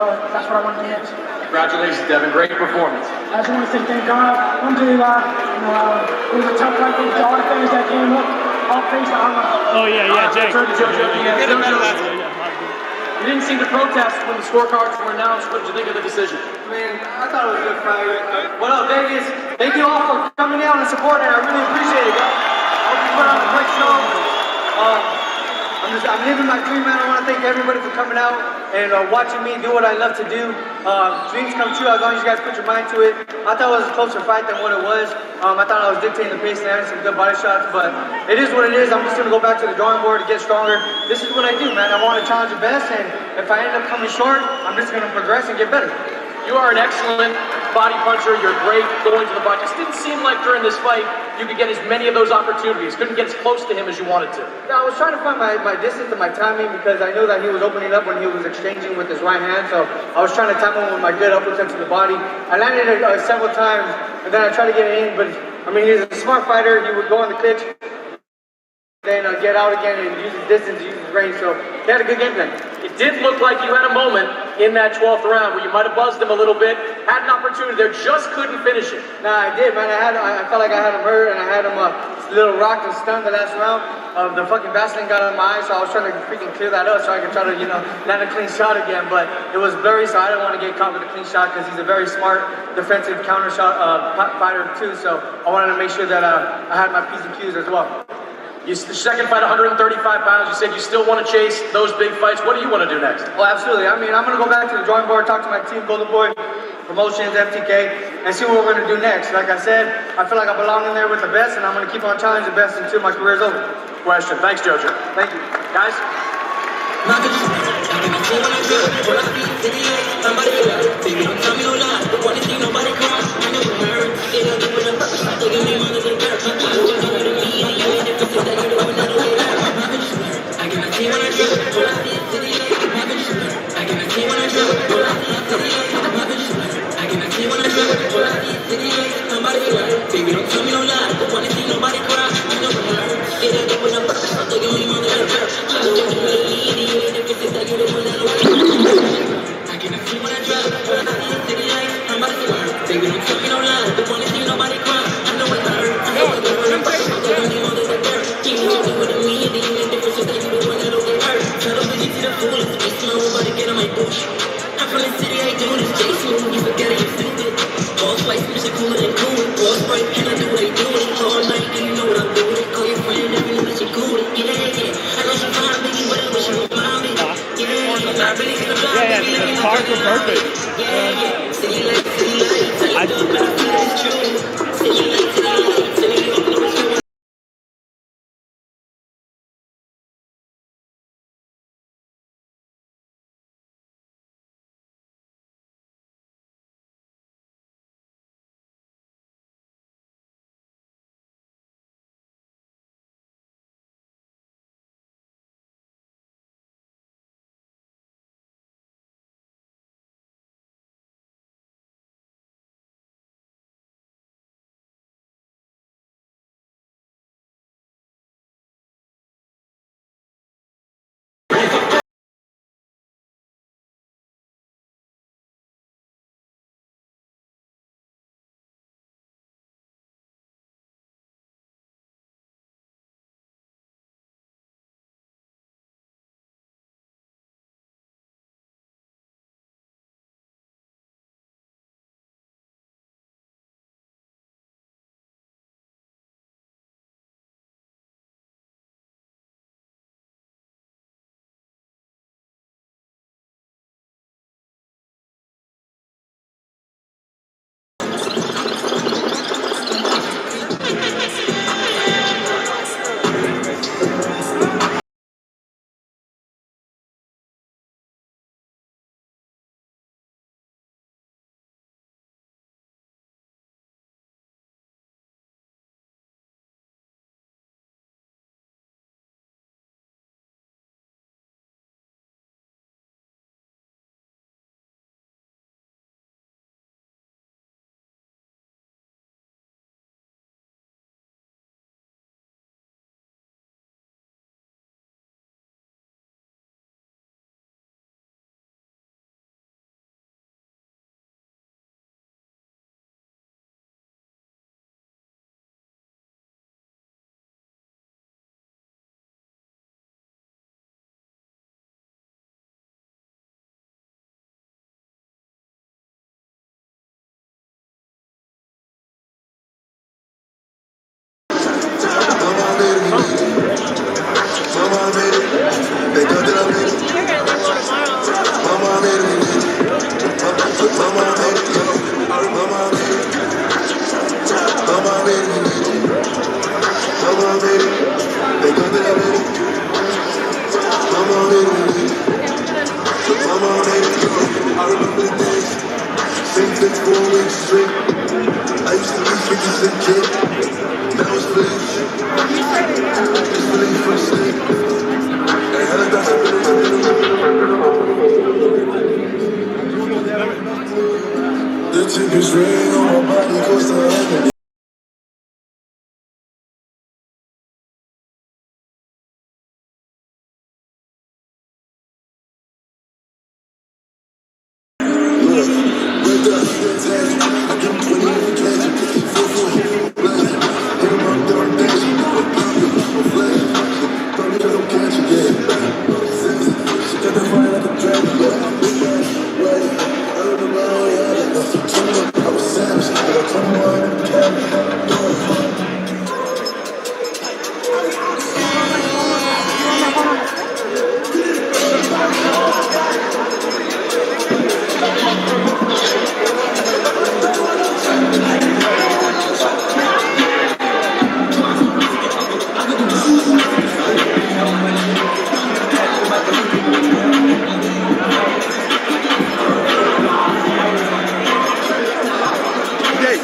That's what I want to get. Congratulations, Devin. Great performance. I just want to say thank God. Alhamdulillah. It was a tough fight for all the fans that came up. All praise to Allah. Oh, yeah, Jake. Turn to JoJo Diaz Jr. You didn't seem to protest when the scorecards were announced. What did you think of the decision? Man, I thought it was a good fight. What up, Vegas? Thank you all for coming out and supporting. I really appreciate it, guys. I hope you put on a great show. I'm living my dream, man. I want to thank everybody for coming out and watching me do what I love to do. Dreams come true as long as you guys put your mind to it. I thought it was a closer fight than what it was. I thought I was dictating the pace and having some good body shots, but it is what it is. I'm just going to go back to the drawing board to get stronger. This is what I do, man. I want to challenge the best, and if I end up coming short, I'm just going to progress and get better. You are an excellent body puncher. You're great going to the body. Just didn't seem like during this fight you could get as many of those opportunities. Couldn't get as close to him as you wanted to. Yeah, I was trying to find my distance and my timing because I knew that he was opening up when he was exchanging with his right hand. So I was trying to time him with my good uppercut to the body. I landed it several times, and then I tried to get it in. But I mean, he's a smart fighter. He would go on the clinch, then get out again and use his distance, use his range. So he had a good game plan. It did look like you had a moment in that 12th round where you might have buzzed him a little bit, had an opportunity there, just couldn't finish it. Nah, I did, man. I felt like I had him hurt, and I had him a little rocked and stunned the last round. The fucking Vaseline got on my eye, so I was trying to freaking clear that up so I could try to, land a clean shot again. But it was blurry, so I didn't want to get caught with a clean shot because he's a very smart defensive counter shot fighter too. So I wanted to make sure that I had my P's and Q's as well. The second fight, 135 pounds. You said you still want to chase those big fights. What do you want to do next? Well, absolutely. I mean, I'm going to go back to the drawing board, talk to my team, Golden Boy Promotions, FTK, and see what we're going to do next. Like I said, I feel like I belong in there with the best, and I'm going to keep on challenging the best until my career is over. Question. Thanks, JoJo. Thank you. Guys? Yeah, the cards were perfect. The tickets ring on my body goes to heaven.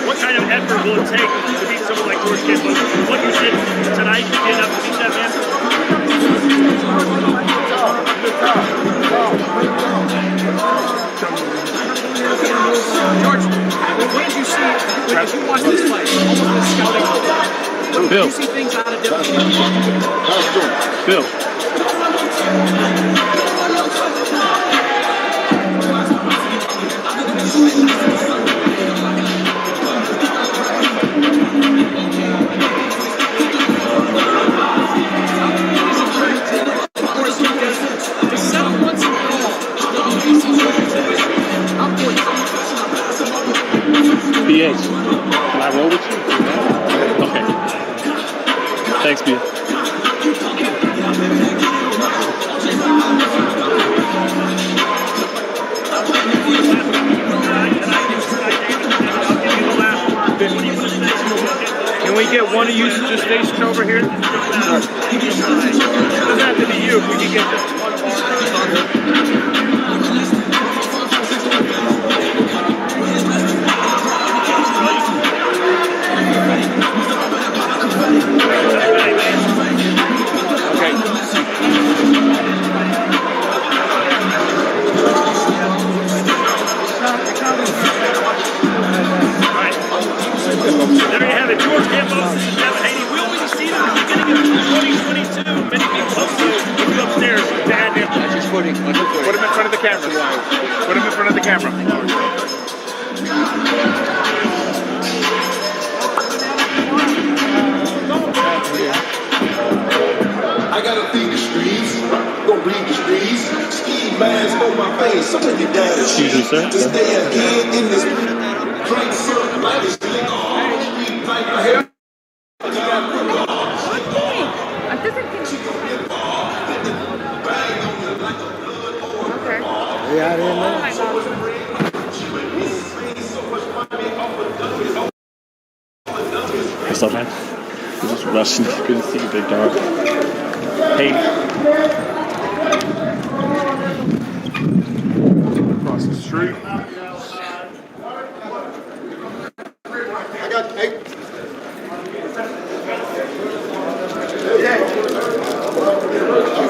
What kind of effort will it take to beat someone like George Campbell? What you did tonight, you did enough to beat that man? George, what did you see when you watched this fight? Almost with scouting. Bill. Did you see things out of different? Bill. BH, can I roll with you? Okay. Thanks, B. Can we get one of you to the station over here? It doesn't have to be you. If we can get just one of our. There you have it, George Campbell versus Devin Haney. We only see them at the beginning of 2022. Many people hope so. If you upstairs to add them. Put him in front of the camera. Put him in front of the camera. I gotta feed the streets, go bleed the streets. Ski mask on my face, so take it down the street. Excuse me, sir. To stay again in this drink syrup like this thing all like my hair. Yeah, I didn't know. What's up, man? We're just rushing. Good to see you, big dog. Hey. Across the street. I got hey.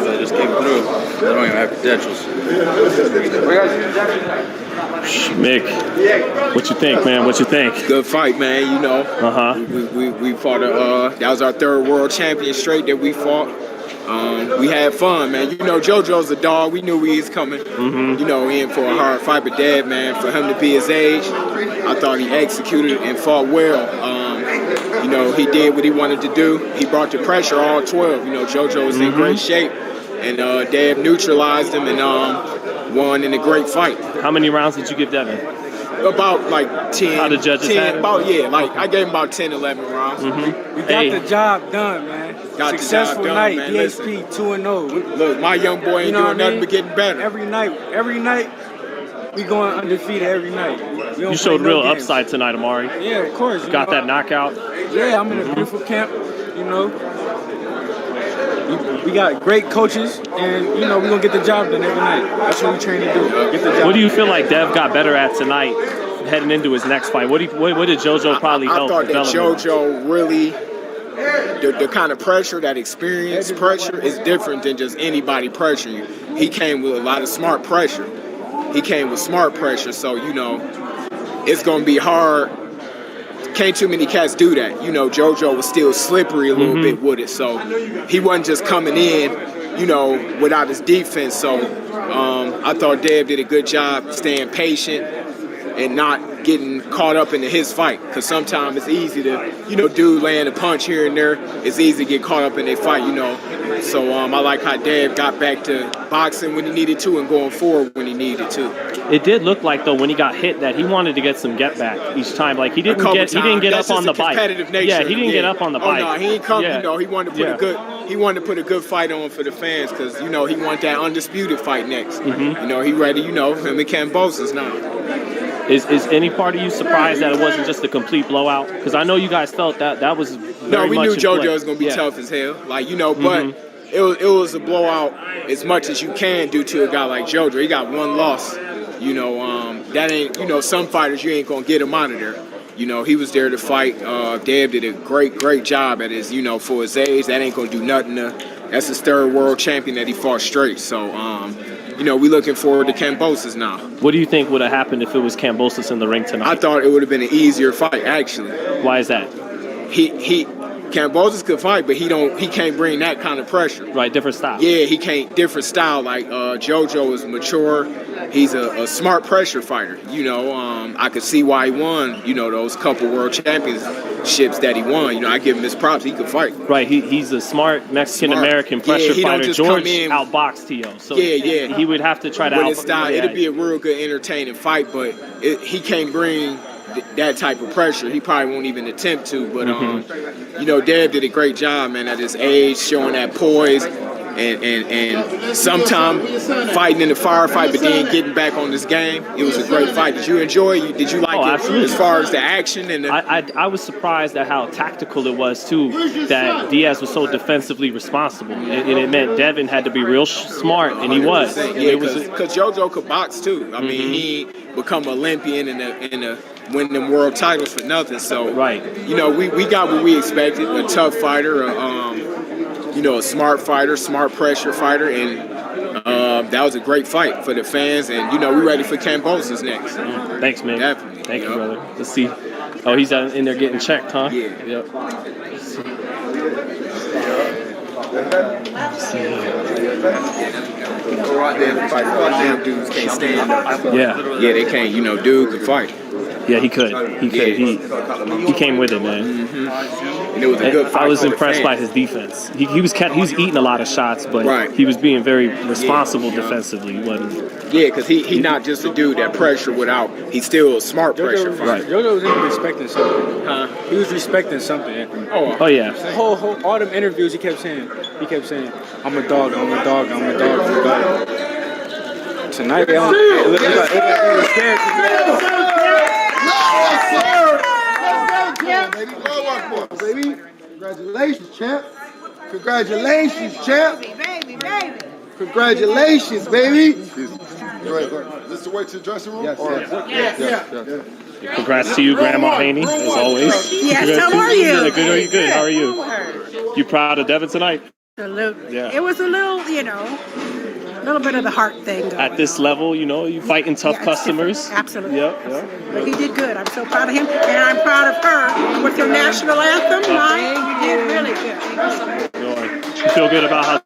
They just came through. They don't even have credentials. Mick, what you think, man? What you think? Good fight, man. You know. We fought that was our third world champion straight that we fought. We had fun, man. You know, JoJo's a dog. We knew he was coming. You know, in for a hard fight, but Dad, man, for him to be his age, I thought he executed and fought well. You know, he did what he wanted to do. He brought the pressure all 12. You know, JoJo was in great shape, and Dad neutralized him and won in a great fight. How many rounds did you give Devin? About like 10. How the judges 10, had it? about, yeah, like I gave him about 10, 11 rounds. We got the job done, man. Got the Successful job done, night, man. DHP 2-0. Look, my young boy ain't doing nothing but getting better. Every night, we going undefeated every night. We don't You showed play no real games. upside tonight, Amari. Yeah, of course. you Got know. that knockout. Yeah, I'm in a beautiful camp, you know. We got great coaches, and, you know, we're going to get the job done every night. That's what we train to do, get the job What do you done. feel like Dev got better at tonight heading into his next fight? What did JoJo probably help I thought that develop? JoJo really, the kind of pressure, that experience pressure is different than just anybody pressuring you. He came with a lot of smart pressure. He came with smart pressure, so, you know, it's going to be hard. Can't too many cats do that. You know, JoJo was still slippery a little bit with it, so he wasn't just coming in, you know, without his defense. So I thought Dev did a good job staying patient and not getting caught up into his fight, because sometimes it's easy to, you know, dude laying a punch here and there, it's easy to get caught up in their fight, you know. So I like how Dev got back to boxing when he needed to and going forward when he needed to. It did look like, though, when he got hit, that he wanted to get some get back each time. Like he didn't get up on the bike. Yeah, he didn't get up on the bike. Oh no, he ain't come. You know, he wanted to put a good. He wanted to put a good fight on for the fans, because, you know, he wanted that undisputed fight next. You know, he ready. You know, him and Kambosos now. Is any part of you surprised that it wasn't just a complete blowout? Because I know you guys felt that was very No, we much knew in JoJo play. was going to be tough as hell. Like, you know, but it was a blowout as much as you can do to a guy like JoJo. He got one loss. You know, that ain't, you know, some fighters you ain't going to get him out of there. You know, he was there to fight. Dev did a great job at his, you know, for his age. That ain't going to do nothing that's his third world champion that he fought straight. So, you know, we looking forward to Kambosos now. What do you think would have happened if it was Kambosos in the ring tonight? I thought it would have been an easier fight, actually. Why is that? Kambosos could fight, but he can't bring that kind of pressure. Right, different style. Yeah, he can't. Different style. Like JoJo is mature. He's a smart pressure fighter. You know, I could see why he won. You know, those couple world championships that he won. You know, I give him his props. He could fight. Right, he's a smart Mexican-American pressure fighter. George outboxed Tio, so he would have to try to with his style. It'd be a real good, entertaining fight, but he can't bring that type of pressure. He probably won't even attempt to. But you know, Dev did a great job, man, at his age, showing that poise. And sometime fighting in the firefight, but then getting back on this game. It was a great fight. Did you enjoy it? Did you like it absolutely. As far as the action? And I was surprised at how tactical it was, too, that Diaz was so defensively responsible. And it meant Devin had to be real smart, and he was. Yeah, because JoJo could box, too. I mean, he become an Olympian and win them world titles for nothing. So, you know, we got what we expected, a tough fighter, you know, a smart fighter, smart pressure fighter, and that was a great fight for the fans. And, you know, we're ready for Kambosos next. Thanks, man. Definitely. Thank you, brother. Let's see. Oh, he's in there getting checked, huh? Yeah. Yep. Dudes can't stand up. Yeah, they can't. You know, dude could fight. Yeah, he could. He came with it, man. And it was a good fight. I was impressed by his defense. He was eating a lot of shots, but he was being very responsible defensively. He wasn't. Yeah, because he not just a dude that pressure without. He's still a smart pressure fighter. JoJo was respecting something. He was respecting something. Oh yeah. All them interviews he kept saying, I'm a dog, I'm a dog, I'm a dog, I'm a dog. Tonight, it looked like he was scared. Baby. Congratulations, champ. Congratulations, champ. Baby. Congratulations, baby. Is this the way to the dressing room? Yes. Congrats to you, Grandma Haney, as always. Yes, how are you? Yeah, good. Are you good? How are you? You proud of Devin tonight? Absolutely. Yeah. It was a little, a little bit of the heart thing going at this level, you fighting tough customers. Absolutely. Yep. But he did good. I'm so proud of him, and I'm proud of her with your national anthem. You did really good. You feel good about how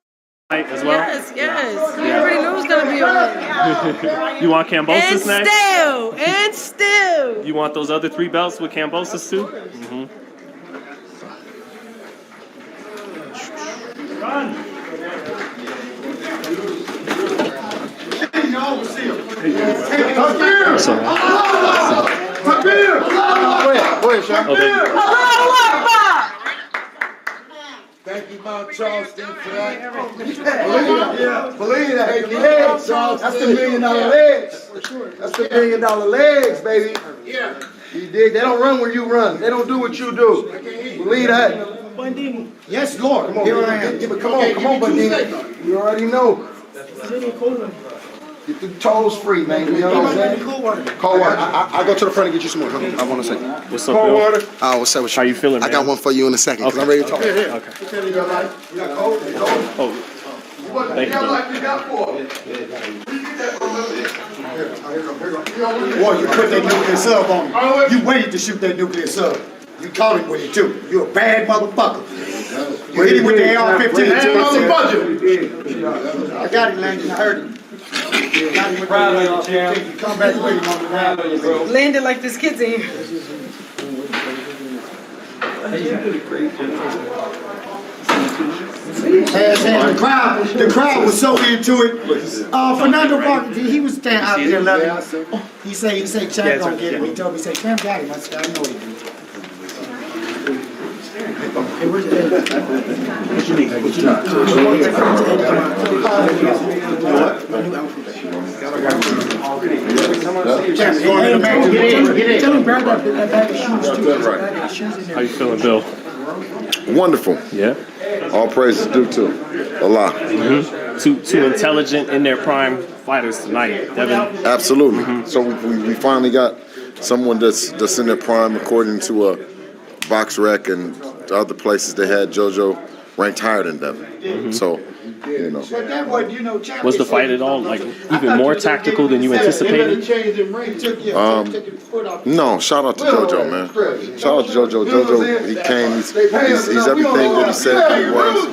tonight as well? Yes. You already knew it was gonna be a win. You want Kambosos next? And still. You want those other 3 belts with Kambosos too? Mm-hmm. Run. Go ahead, Sean. Thank you, Mount Charleston, for that. Believe that. Legs, that's the $1 million legs. That's the $1 million legs, baby. Yeah. You dig? They don't run where you run. They don't do what you do. Believe that. Yes, Lord. Come on. Here I am. Come on, Bandini. You already know. Get the toes free, man. You know what I'm saying? Cold water. I'll go to the front and get you some more. I want to say. What's up, Bill? Water. Oh, what's up with you? How you feeling, man? I got one for you in a second, because I'm ready to talk. Okay. Oh, thank you, Boy, you put that nuclear sub on him. You waited to shoot that nuclear sub. You caught him with it, too. You a bad motherfucker. You hit him with the AR-15, too. I got him, Landon. I heard him. Proud of you, champ. Come back with him on the ground. Landed like this kid's in here. The crowd was so into it. Fernando Vargas, he was standing out there loving. He said, Champ don't get him. He told me, he said, Champ got him. I said, I know he did. Hey, where's the What you need? What you how you feeling, Bill? Wonderful. Yeah. All praise is due to Allah. Two intelligent, in their prime fighters tonight, Devin. Absolutely. So we finally got someone that's in their prime, according to a BoxRec and the other places they had JoJo ranked higher than Devin. So, you know. Was the fight at all like even more tactical than you anticipated? No, shout out to JoJo, man. Shout out to JoJo. JoJo, he came, he's everything that he said that he was.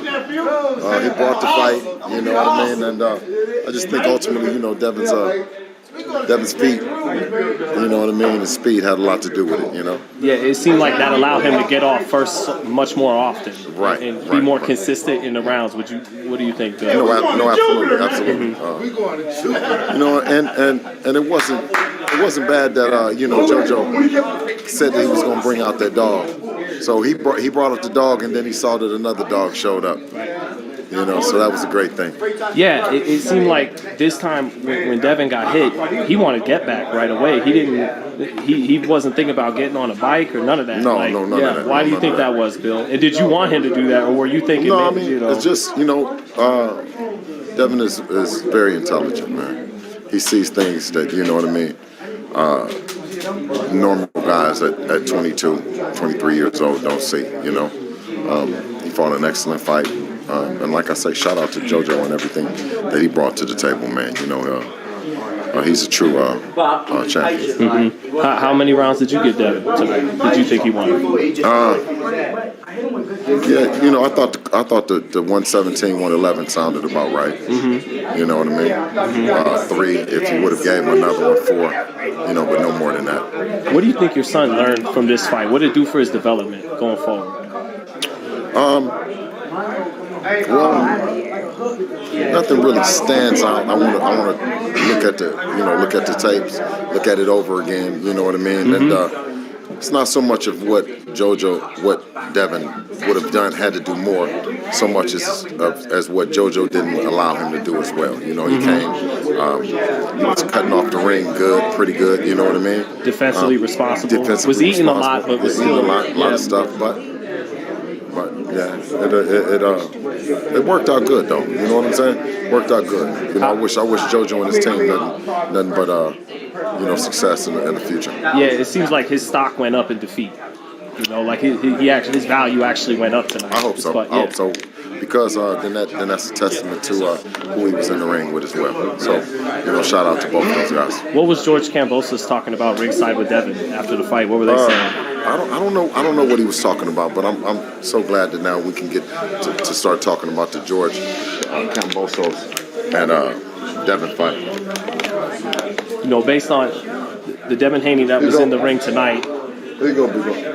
He brought the fight, you know what I mean? And I just think ultimately, you know, Devin's feet, you know what I mean? His speed had a lot to do with it, you know? Yeah, it seemed like that allowed him to get off first much more often. Right. And be more consistent in the rounds. What do you think, Bill? No, absolutely. You know, and it wasn't bad that you know, JoJo said that he was gonna bring out that dog. So he brought up the dog, and then he saw that another dog showed up. You know, so that was a great thing. Yeah, it seemed like this time when Devin got hit, he wanted to get back right away. He wasn't thinking about getting on a bike or none of that. No, none of that. Why do you think that was, Bill? And did you want him to do that, or were you thinking? No, I mean, it's just, you know, Devin is very intelligent, man. He sees things that, you know what I mean, normal guys at 22, 23 years old don't see, you know. He fought an excellent fight. And like I say, shout out to JoJo and everything that he brought to the table, man. You know, he's a true champion. How many rounds did you get Devin tonight? Did you think he won? Yeah, you know, I thought the 117, 111 sounded about right. You know what I mean? 3, if you would have gave him another one, 4, you know, but no more than that. What do you think your son learned from this fight? What did it do for his development going forward? Well, nothing really stands out. I want to look at the tapes, look at it over again. You know what I mean? And it's not so much of what Devin would have done, had to do more, so much as what JoJo didn't allow him to do as well. You know, he came, he was cutting off the ring pretty good. You know what I mean? Defensively responsible. Was eating a lot, but was eating a lot of stuff, but yeah, it worked out good though. You know what I'm saying? Worked out good. You know, I wish JoJo and his team nothing but you know, success in the future. Yeah, it seems like his stock went up in defeat. You know, like he actually, his value actually went up tonight. I hope so. I hope so, because then that's a testament to who he was in the ring with as well. So, you know, shout out to both of those guys. What was George Kambosos talking about ringside with Devin after the fight? What were they saying? I don't know what he was talking about, but I'm so glad that now we can get to start talking about the George Kambosos and Devin fight. You know, based on the Devin Haney that was in the ring tonight. There you go, Big.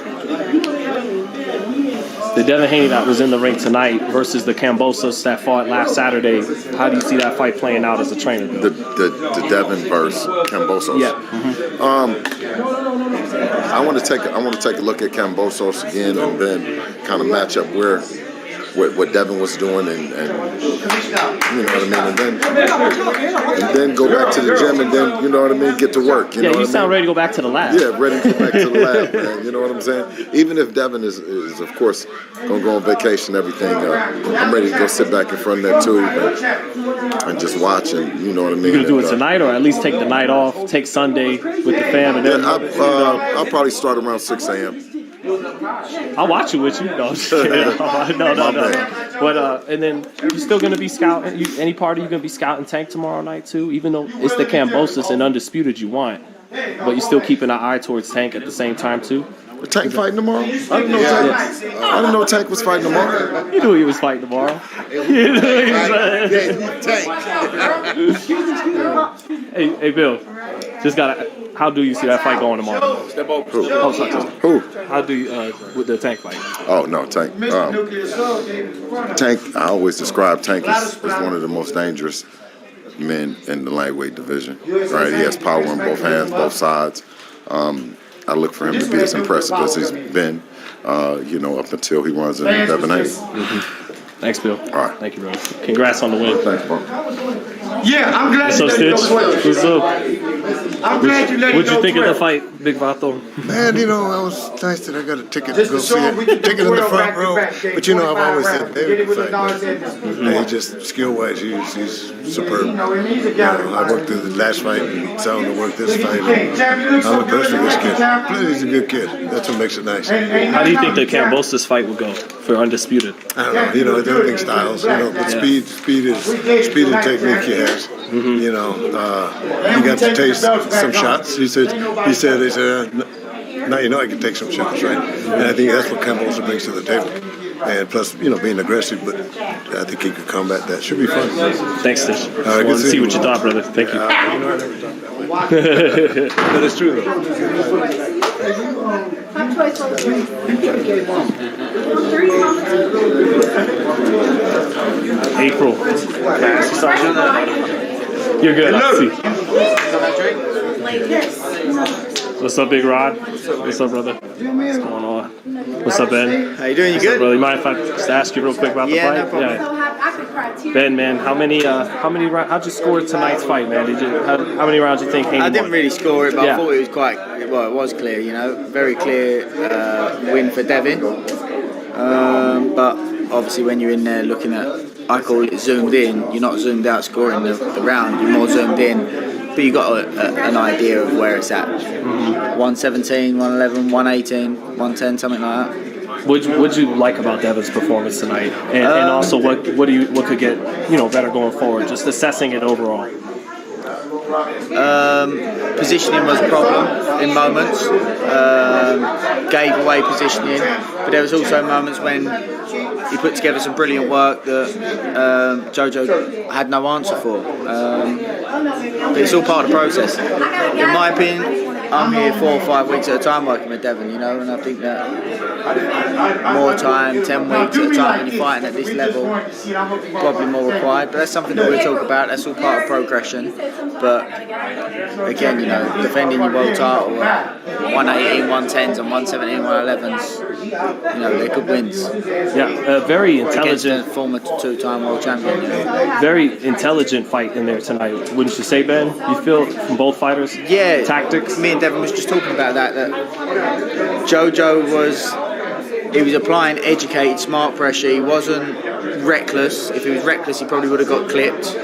The Devin Haney that was in the ring tonight versus the Kambosos that fought last Saturday. How do you see that fight playing out as a trainer, Bill? The Devin versus Kambosos. Yeah. I want to take a look at Kambosos again and then kind of match up where what Devin was doing, and you know what I mean, and then go back to the gym, and then you know what I mean, get to work. You know what you sound ready to go back to the lab. Yeah, ready to go back to the lab, man. You know what I'm saying? Even if Devin is of course gonna go on vacation, everything, I'm ready to go sit back in front of that tube and just watch, and you know what I mean. You're gonna do it tonight, or at least take the night off, take Sunday with the fam, and then I'll probably start around 6 a.m. I'll watch it with you. No, I'm just kidding. No. But and then you still gonna be scouting? Any part of you gonna be scouting Tank tomorrow night too? Even though it's the Kambosos and Undisputed you want, but you're still keeping an eye towards Tank at the same time too. Tank fighting tomorrow? I didn't know Tank was fighting tomorrow. You knew he was fighting tomorrow. Hey, Bill. Just gotta. How do you see that fight going tomorrow? Who? How do you with the Tank fight? Oh no, Tank. Tank. I always describe Tank as one of the most dangerous men in the lightweight division. Right? He has power in both hands, both sides. I look for him to be as impressive as he's been, you know, up until he runs into Devin Haney. Thanks, Bill. All right. Thank you, bro. Congrats on the win. Thanks, bro. Yeah, I'm glad What's up, Stitch? What's up? I'm glad you let it What'd go you think of 12. the fight, Big Vato? Man, you know, I was nice that I got a ticket to go see it. Ticket in the front row. But you know, I've always said David could fight. He just skill-wise, he's superb. You know, I worked through the last fight and saw him to work this fight. I'm impressed with this kid. Plus, he's a good kid. That's what makes it nice. How do you think the Kambosos fight will go for Undisputed? I don't know. You know, everything styles. You know, but speed and technique he has. You know, he got to taste some shots. He said, now you know I can take some shots, right? And I think that's what Kambosos brings to the table. And plus, you know, being aggressive, but I think he could combat that. Should be fun. Thanks, Stitch. All right, Wanted to see what you thought, brother. Thank you. You know, I never talk about it. But it's true, though. April. You're good. I see. What's up, Big Rod? What's up, brother? What's going on? What's up, Ben? How you doing? You good? Brother, you mind if I just ask you real quick about the fight? No problem. Yeah. Ben, man, how many rounds? How'd you score tonight's fight, man? How many rounds do you think Haney I didn't won? really score it, but I thought it was it was clear, you know, very clear win for Devin. But obviously when you're in there looking at, I call it zoomed in, you're not zoomed out scoring the round, you're more zoomed in. But you got an idea of where it's at. 117, 111, 118, 110, something like that. What'd you like about Devin's performance tonight, and also what could get better going forward? Just assessing it overall. Positioning was a problem in moments. Gave away positioning, but there was also moments when he put together some brilliant work that JoJo had no answer for. But it's all part of the process. In my opinion, I'm here 4 or 5 weeks at a time working with Devin, you know, and I think that more time, 10 weeks at a time when you're fighting at this level, probably more required. But that's something that we'll talk about. That's all part of progression. But again, you know, defending your world title at 118, 110s and 117, 111s, you know, they're good wins. Yeah, very intelligent. Against a former 2-time world champion. You know. Very intelligent fight in there tonight, wouldn't you say, Ben? You feel from both fighters? Yeah. Tactics? Me and Devin was just talking about that JoJo was applying educated, smart pressure. He wasn't reckless. If he was reckless, he probably would have got clipped.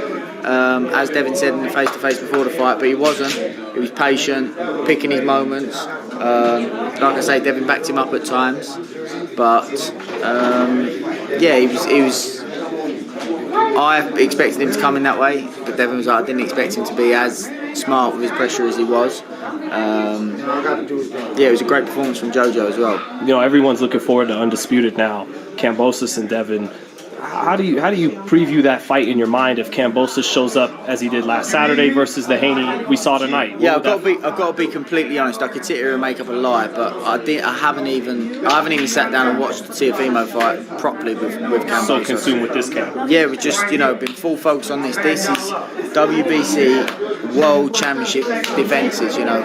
As Devin said in the face-to-face before the fight, but he wasn't. He was patient, picking his moments. Like I say, Devin backed him up at times, but he was. I expected him to come in that way, but Devin was like, I didn't expect him to be as smart with his pressure as he was. It was a great performance from JoJo as well. You know, everyone's looking forward to Undisputed now. Kambosos and Devin. How do you preview that fight in your mind if Kambosos shows up as he did last Saturday versus the Haney we saw tonight? Yeah, I've got to be completely honest. I could sit here and make up a lie, but I haven't even sat down and watched the Teofimo fight properly with Kambosos. So consumed with this camp. Yeah, we've just been full focus on this. This is WBC World Championship defences. You know,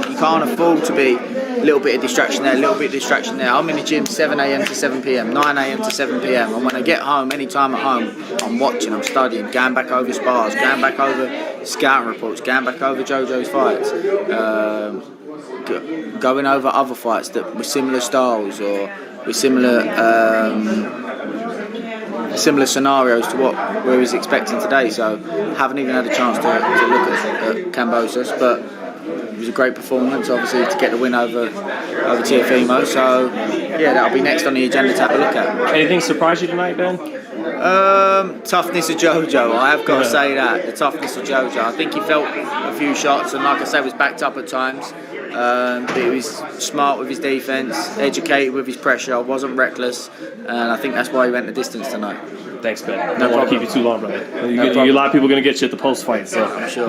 you can't afford to be little bit of distraction there, a little bit of distraction there. I'm in the gym 7 a.m. to 7 p.m, 9 a.m. to 7 p.m. And when I get home, any time at home, I'm watching, I'm studying, going back over spars, going back over scouting reports, going back over JoJo's fights, going over other fights that were similar styles or with similar scenarios to what we was expecting today. So haven't even had a chance to look at Kambosos, but it was a great performance, obviously, to get the win over Teofimo. So yeah, that'll be next on the agenda to have a look at. Anything surprised you tonight, Ben? Toughness of JoJo, I have got to say that. The toughness of JoJo. I think he felt a few shots, and like I say, was backed up at times. But he was smart with his defence, educated with his pressure, wasn't reckless, and I think that's why he went the distance tonight. Thanks, Ben. I don't want to keep you too long, brother. A lot of people are going to get you at the post-fight, so. I'm sure.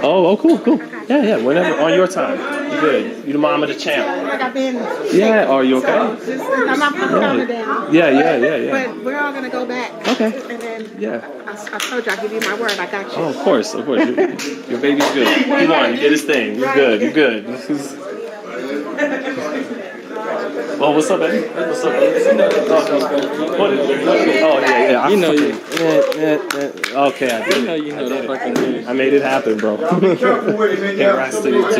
Oh, cool. Yeah, whenever, on your time. You good. You the mom of the champ. Yeah, are you okay? I'm not putting on the down. Yeah. But we're all going to go back. Okay. And then Yeah. I told you, I'll give you my word. I got you. Oh, of course. Your baby's good. He won. He did his thing. You're good. Well, what's up, Eddie? What's up? Yeah. You know you. Okay, I did. You know that. I made it happen, bro. Congrats to your boy.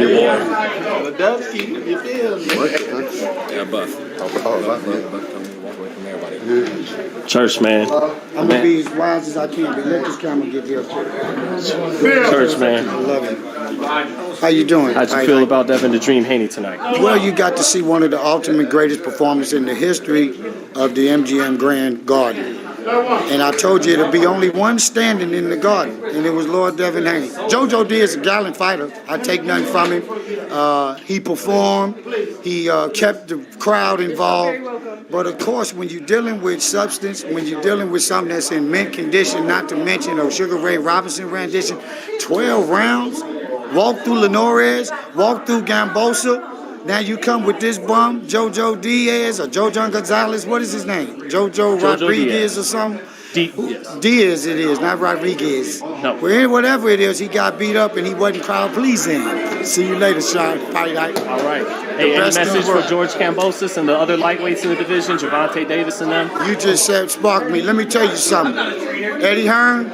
Yeah, buff. Church, man. I'm gonna be as wise as I can, but let this camera get here. Church, man. I love it. How you doing? How'd you feel about Devin the Dream Haney tonight? Well, you got to see one of the ultimate greatest performances in the history of the MGM Grand Garden. And I told you it'll be only one standing in the garden, and it was Lord Devin Haney. JoJo Diaz is a gallant fighter. I take nothing from him. He performed. He kept the crowd involved. But of course, when you're dealing with substance, when you're dealing with something that's in mint condition, not to mention a Sugar Ray Robinson rendition, 12 rounds, walk through Linares, walk through Gambosa. Now you come with this bum, JoJo Diaz or JoJo Gonzalez. What is his name? JoJo Rodriguez or something? Yes. Diaz it is, not Rodriguez. No. Well, whatever it is, he got beat up and he wasn't crowd pleasing. See you later, Sean. FightHype. All right. Hey, any message for George Kambosos and the other lightweights in the division, Gervonta Davis and them? You just said spark me. Let me tell you something. Eddie Hearn,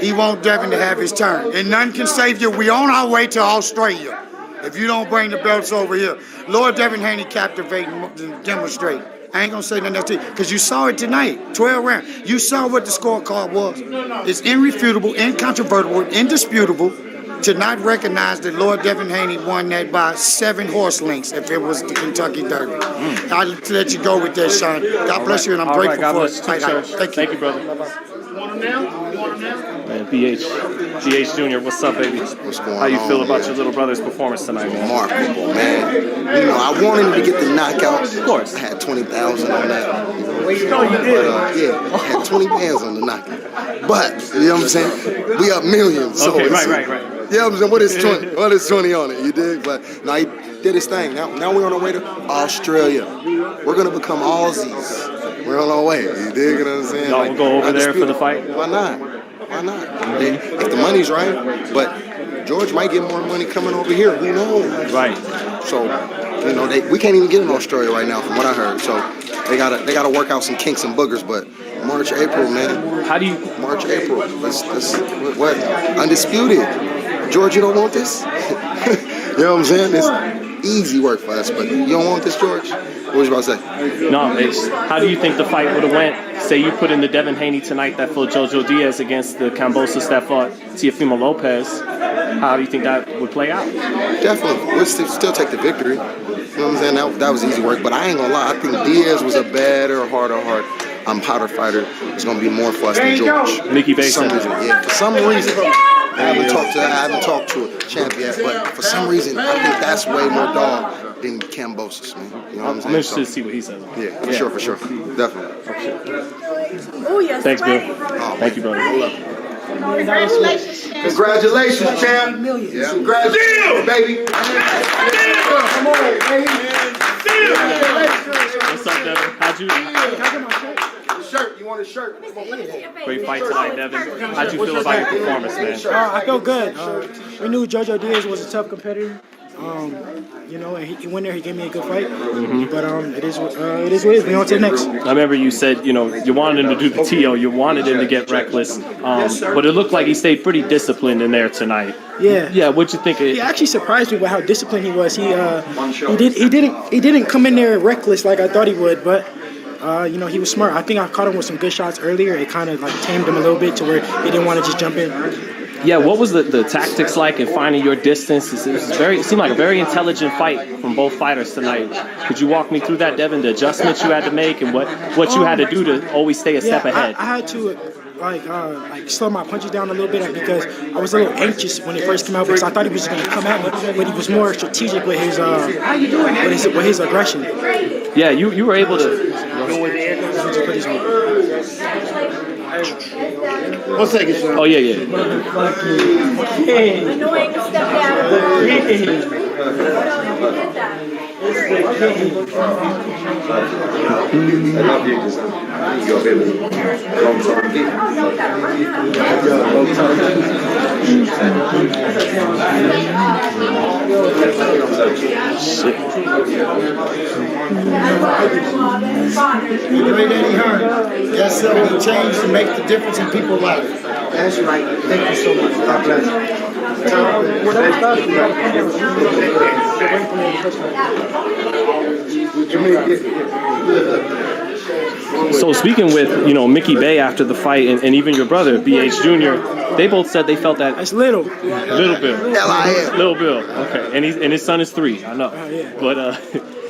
he want Devin to have his turn. And none can save you. We on our way to Australia. If you don't bring the belts over here, Lord Devin Haney captivate and demonstrate. I ain't gonna say nothing else to you, because you saw it tonight, 12 rounds. You saw what the scorecard was. It's irrefutable, incontrovertible, indisputable to not recognize that Lord Devin Haney won that by 7 horse lengths if it was the Kentucky Derby. I'll let you go with that, Sean. God bless you, and I'm grateful for it. Thank you, brother. Man, PH Jr., what's up, baby? What's going on? How you feel about your little brother's performance tonight, man? Remarkable, man. You know, I wanted him to get the knockout. Of course. I had 20,000 on that. You know, you did. Yeah, I had 20 bands on the knockout. But, you know what I'm saying? We up millions. So okay, right. You know what I'm saying? What is 20? What is 20 on it? You dig? But, no, he did his thing. Now we're on our way to Australia. We're going to become Aussies. We're on our way. You dig what I'm saying? Y'all will go over there for the fight? Why not? If the money's right, but George might get more money coming over here. Who knows? Right. So, you know, we can't even get in Australia right now, from what I heard. So they gotta work out some kinks and boogers. But March, April, man. How do you? March, April. Let's what? Undisputed. George, you don't want this? You know what I'm saying? It's easy work for us, but you don't want this, George? What was you about to say? No, how do you think the fight would have went? Say you put in the Devin Haney tonight that fought JoJo Diaz against the Kambosos that fought Teofimo Lopez. How do you think that would play out? Definitely. We'll still take the victory. You know what I'm saying? That was easy work. But I ain't going to lie. I think Diaz was a better, harder powder fighter. It's going to be more for us than George. Mickey Basin. For some reason. I haven't talked to a champ yet, but for some reason, I think that's way more dog than Kambosos, man. You know what I'm saying? I'm interested to see what he says. Yeah, for sure. Definitely. Oh, yes. Thanks, Bill. Thank you, brother. Congratulations, champ. Congratulations, champ. Yeah. Congratulations, baby. Come on, baby. What's up, Devin? How'd you? Shirt. You want a shirt? Great fight tonight, Devin. How'd you feel about your performance, man? I felt good. We knew JoJo Diaz was a tough competitor. You know, and he went there. He gave me a good fight. But it is what it is. We on to the next. I remember you said, you know, you wanted him to do the TO, you wanted him to get reckless, but it looked like he stayed pretty disciplined in there tonight. Yeah. Yeah. What'd you think? He actually surprised me with how disciplined he was. He didn't come in there reckless like I thought he would, but. You know, he was smart. I think I caught him with some good shots earlier. It kind of like tamed him a little bit to where he didn't want to just jump in. Yeah, what was the tactics like in finding your distance? It seemed like a very intelligent fight from both fighters tonight. Could you walk me through that, Devin, the adjustments you had to make and what you had to do to always stay a step ahead? I had to like slow my punches down a little bit because I was a little anxious when it first came out because I thought he was going to come at me, but he was more strategic with his aggression. Yeah, you were able to. 1 second, sir. Oh yeah. Annoying step down. Great Eddie Hearn. Yes, sir. We changed to make the difference in people's lives. That's right. Thank you so much. God bless you. So speaking with, you know, Mickey Bay after the fight and even your brother, BH Jr., they both said they felt that. That's Little Bill. Little Bill. Okay. And his son is 3. I know. But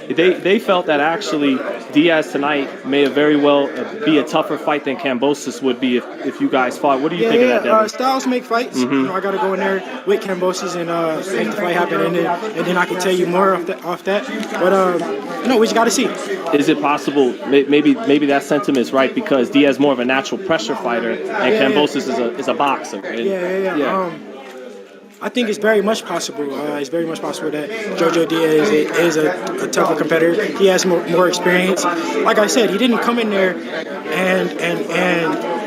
they felt that actually Diaz tonight may have very well be a tougher fight than Kambosos would be if you guys fought. What do you think of that, Devin? Styles make fights. You know, I got to go in there with Kambosos and make the fight happen, and then I can tell you more off that. But no, we just got to see. Is it possible? Maybe that sentiment is right because Diaz is more of a natural pressure fighter, and Kambosos is a boxer. Yeah. I think it's very much possible. It's very much possible that JoJo Diaz is a tougher competitor. He has more experience. Like I said, he didn't come in there and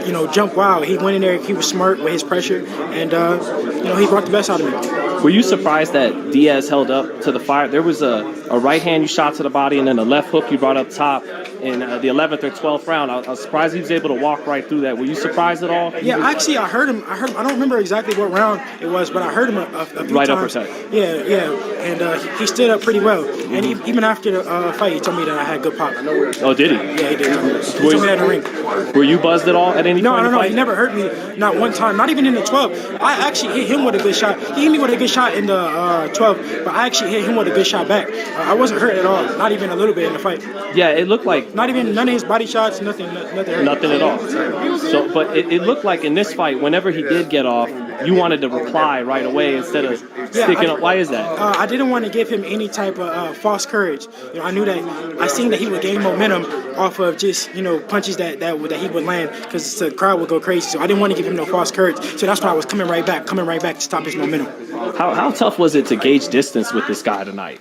you know jump wild. He went in there. He was smart with his pressure, and you know he brought the best out of me. Were you surprised that Diaz held up to the fire? There was a right hand you shot to the body, and then a left hook you brought up top in the 11th or 12th round. I was surprised he was able to walk right through that. Were you surprised at all? Yeah, actually, I heard him. I don't remember exactly what round it was, but I heard him a few right times. uppercut. Yeah, and he stood up pretty well. And even after the fight, he told me that I had good pop. Oh, did he? Yeah, he did. He told me that in the ring. Were you buzzed at all at any point? No. He never hurt me. Not one time. Not even in the 12. I actually hit him with a good shot. He hit me with a good shot in the 12, but I actually hit him with a good shot back. I wasn't hurt at all. Not even a little bit in the fight. Yeah, it looked like none of his body shots. Nothing hurt. Nothing at all. So, but it looked like in this fight, whenever he did get off, you wanted to reply right away instead of sticking up. Why is that? I didn't want to give him any type of false courage. You know, I knew that I seen that he would gain momentum off of just punches that he would land because the crowd would go crazy. So I didn't want to give him no false courage. So that's why I was coming right back to stop his momentum. How tough was it to gauge distance with this guy tonight?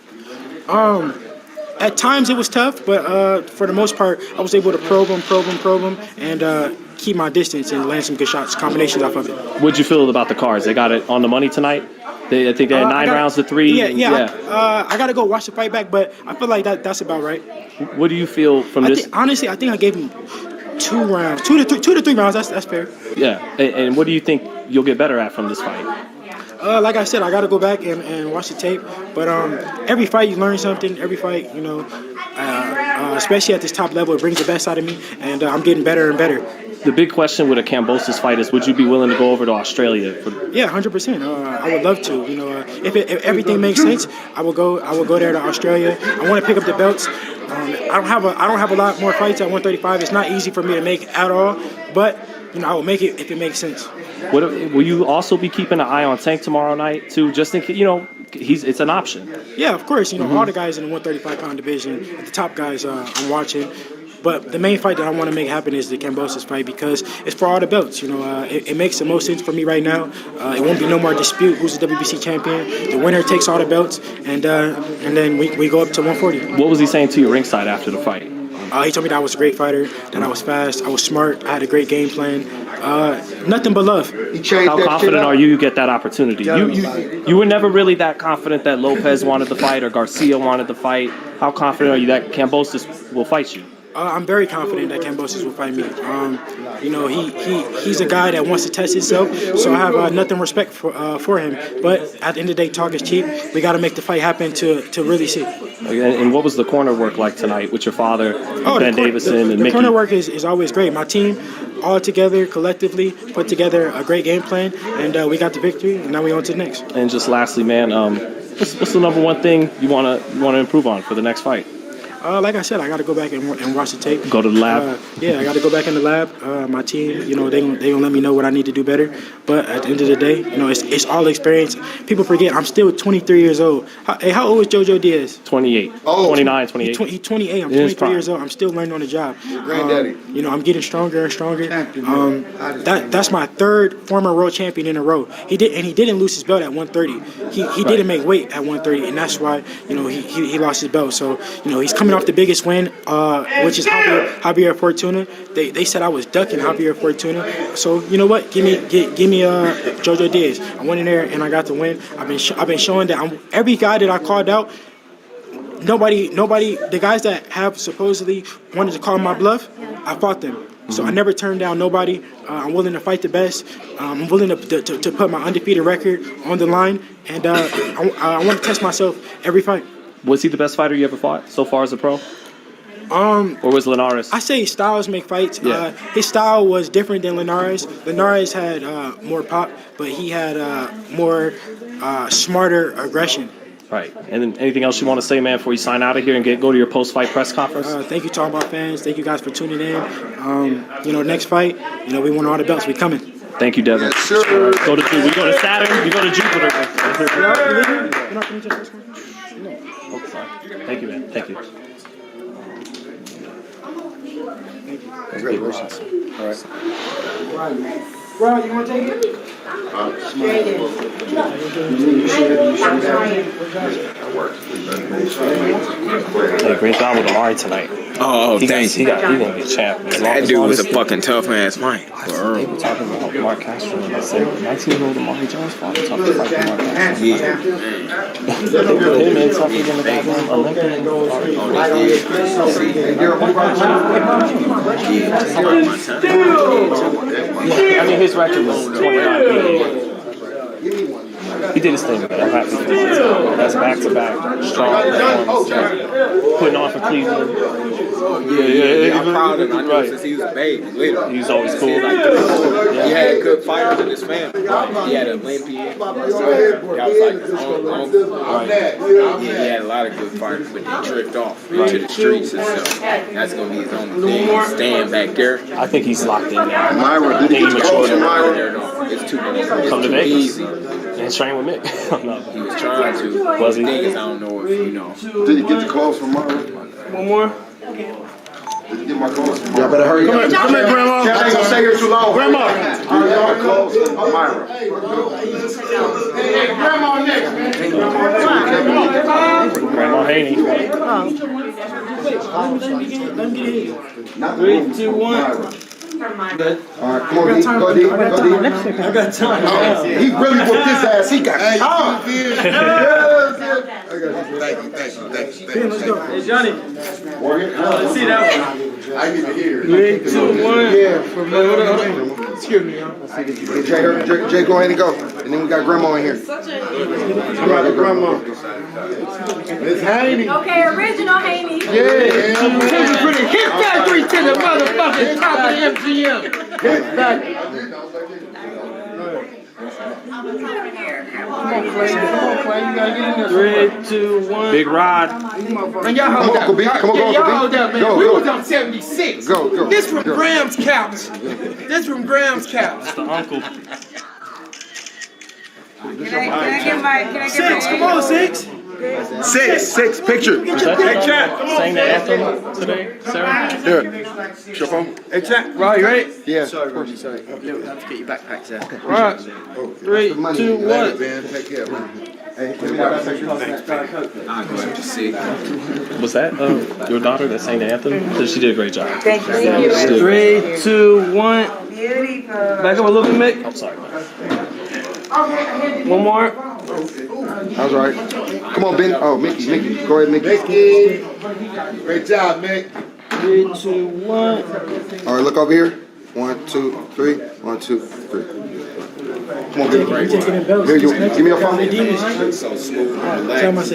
At times it was tough, but for the most part, I was able to probe him, and keep my distance and land some good shots, combinations off of it. What'd you feel about the cards? They got it on the money tonight? I think they had 9 rounds to 3. Yeah. I got to go watch the fight back, but I feel like that's about right. What do you feel from this? Honestly, I think I gave him 2 rounds, 2 to 3 rounds. That's fair. Yeah, and what do you think you'll get better at from this fight? Like I said, I got to go back and watch the tape. But every fight, you learn something. Every fight, especially at this top level, it brings the best out of me. And I'm getting better and better. The big question with a Kambosos fight is, would you be willing to go over to Australia? Yeah, 100%. I would love to. If everything makes sense, I will go there to Australia. I want to pick up the belts. I don't have a lot more fights at 135. It's not easy for me to make at all, but I will make it if it makes sense. Will you also be keeping an eye on Tank tomorrow night too? Just in case, it's an option. Yeah, of course. All the guys in the 135-pound division, the top guys, I'm watching. But the main fight that I want to make happen is the Kambosos fight because it's for all the belts. It makes the most sense for me right now. It won't be no more dispute who's the WBC champion. The winner takes all the belts, and then we go up to 140. What was he saying to you ringside after the fight? He told me that I was a great fighter, that I was fast, I was smart, I had a great game plan. Nothing but love. How confident are you get that opportunity? You were never really that confident that Lopez wanted to fight or Garcia wanted to fight. How confident are you that Kambosos will fight you? I'm very confident that Kambosos will fight me. You know, he's a guy that wants to test himself, so I have nothing respect for him. But at the end of the day, talk is cheap. We got to make the fight happen to really see. And what was the corner work like tonight with your father, Ben Davison, and Mickey? The corner work is always great. My team, all together, collectively, put together a great game plan, and we got the victory, and now we on to the next. And just lastly, man, what's the number one thing you wanna improve on for the next fight? Like I said, I got to go back and watch the tape. Go to the lab? Yeah, I got to go back in the lab. My team, you know, they gonna let me know what I need to do better. But at the end of the day, you know, it's all experience. People forget I'm still 23 years old. How old is JoJo Diaz? 28. Oh. 29, 28. He's 28. I'm 23 years old. I'm still learning on the job. Granddaddy. You know, I'm getting stronger and stronger. That's my third former world champion in a row. He didn't lose his belt at 130. He didn't make weight at 130, and that's why, you know, he lost his belt. So, you know, he's coming off the biggest win, which is Javier Fortuna. They said I was ducking Javier Fortuna. So you know what? Give me JoJo Diaz. I went in there and I got the win. I've been showing that every guy that I called out. Nobody. The guys that have supposedly wanted to call my bluff, I fought them. So I never turned down nobody. I'm willing to fight the best. I'm willing to put my undefeated record on the line, and I want to test myself every fight. Was he the best fighter you ever fought so far as a pro? Or was Linares? I say styles make fights. Yeah. His style was different than Linares. Linares had more pop, but he had more smarter aggression. Right. And then anything else you want to say, man, before you sign out of here and go to your post-fight press conference? Thank you to all my fans. Thank you guys for tuning in. You know, next fight, you know, we want all the belts. We coming. Thank you, Devin. Yes, sir. We go to Saturn. You go to Jupiter. You're not going to just Thank you, man. Thank you. Congratulations. All right. Bro, you want to take it? Hey, great job with Amari tonight. Oh, thanks. He's gonna be a champ. That dude was a fucking tough ass fight. They were talking about Mark Castro, and I said 19-year-old Amari Jones fought tough to fight for Mark Castro. Yeah. They put him in tougher than the goddamn Olympian. I mean, his record was 29. He did his thing, man. I'm happy for him. That's back-to-back strong performance. Putting on for Cleveland. Yeah. I'm proud of him. I know since he was a baby. Literally. He was always cool. He had good fighters in his family. He had an Olympian. That was like his own uncle. He had a lot of good fighters, but he drift off into the streets and stuff. That's going to be his own thing. Stand back there. I think he's locked in now. Myra, did he get close to Myra? It's too Come to Vegas. easy. And train with Mick. No. He was trying to. Was he? The thing is, I don't know if you know. Did he get the calls from Myra? One more. Did he get my calls from Myra? Y'all better hurry up. Come here, Grandma. I ain't gonna stay here too long. Grandma. I got my calls from Myra. Grandma next, man. Grandma Haney. Let me get in. 3, 2, 1. Good. All right, come on, go deep. I got time. He really whooped his ass. He got Thank you. Let's go. Hey, Johnny. Let's see that one. I need to hear. 3, 2, 1. Yeah, from excuse me, Jay, go ahead and go. And then we got Grandma in here. All right, Grandma. Miss Haney. Okay, original Haney. Yeah. Hit that 3 to the motherfucking top of the MGM. Hit that. Come on, Clay. You gotta get in there. 3, 2, 1. Big Rod. Man, y'all hold up. Y'all hold up, man. We was on 76. Go. This from Graham's couch. This from Graham's couch. That's the uncle. Can I get my 6. Come on, 6. Six. Picture. Was that Hey, chat. sang the anthem today, Sarah? Here. It's your phone. Hey, chat. Right, you ready? Yeah. Sorry. You have to get your backpacks there. Right. 3, 2, 1. Take care, man. Hey, Was that your daughter that sang the anthem? She did a great job. Thank you. 3, 2, 1. Beautiful. Back up a little bit, Mick. I'm sorry. One more. That's right. Come on, Ben. Oh, Mickey. Go ahead, Mickey. Great job, Mick. 3, 2, 1. All right, look over here. 1, 2, 3. 1, 2, 3. Come on, Ben. Here, you. Give me your phone.